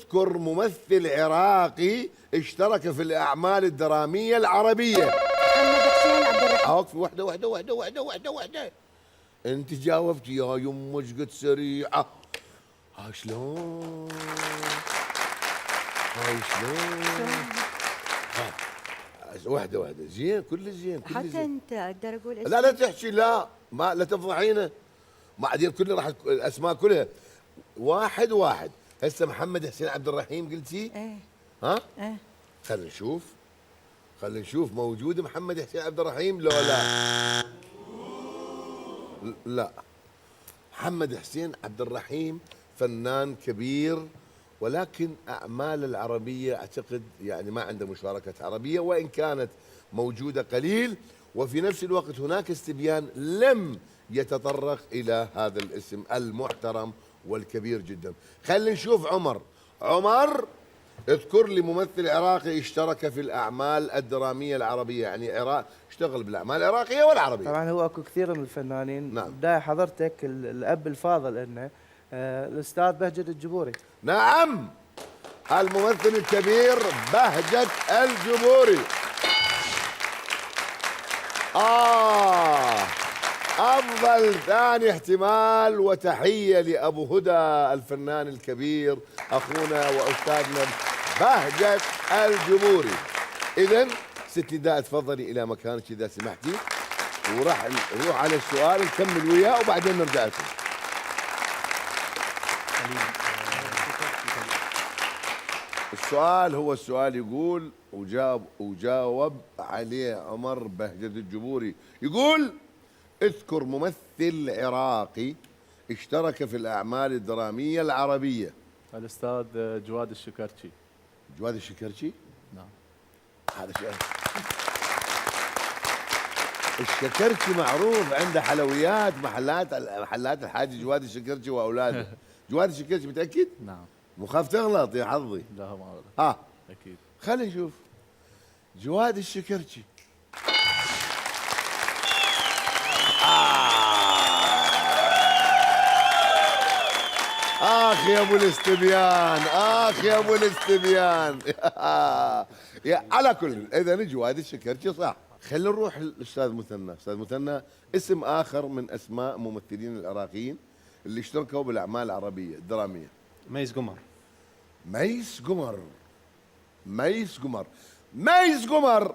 اذكر ممثل عراقي اشترك في الأعمال الدرامية العربية. محمد حسين عبد الرحيم. اوقف واحدة. انت جاوبت يا يمه ايش قد سريعة. ها شلون؟ واحدة زين، كل زين حتى زين. انت اقدر اقول اسمك؟ لا تحكي، لا تفضحينا. بعدين كلها راح الاسماء كلها واحد. هسه محمد حسين عبد الرحيم قلتي؟ ايه. ها؟ ايه. خلينا نشوف موجود محمد حسين عبد الرحيم لو لا. لا، محمد حسين عبد الرحيم فنان كبير، ولكن أعمال العربية أعتقد يعني ما عنده مشاركة عربية، وإن كانت موجودة قليل. وفي نفس الوقت هناك استبيان لم يتطرق إلى هذا الاسم المحترم والكبير جدا. خلينا نشوف عمر اذكر لي ممثل عراقي اشترك في الأعمال الدرامية العربية، يعني اشتغل بالأعمال العراقية والعربية. طبعا هو اكو كثير من الفنانين. نعم. بداية حضرتك الاب الفاضل انه الاستاذ بهجت الجبوري. نعم، الممثل الكبير بهجت الجبوري. أفضل ثاني احتمال، وتحية لأبو هدى الفنان الكبير أخونا وأستاذنا بهجت الجبوري. إذن ست نداء تفضلي إلى مكانك إذا سمحتي، وراح نروح على السؤال نكمل وياه وبعدين نرجع لكم. السؤال هو السؤال يقول وجاوب عليه عمر بهجت الجبوري. يقول اذكر ممثل عراقي اشترك في الأعمال الدرامية العربية. الأستاذ جواد الشكرشي. جواد الشكرشي؟ نعم. هذا شيء. الشكرشي معروف عنده حلويات، محلات الحاج جواد الشكرشي وأولاده. جواد الشكرشي متأكد؟ نعم. مو خاف تغلط يا حظي. لا ما أغلط. أكيد. خلينا نشوف جواد الشكرشي. يا ابو الاستبيان، يا ابو الاستبيان. على كل، اذا جواد الشكرشي صح. خلينا نروح للاستاذ مثنى. استاذ مثنى، اسم اخر من اسماء ممثلين العراقيين اللي اشتركوا بالاعمال العربيه الدراميه. ميس قمر. ميس قمر.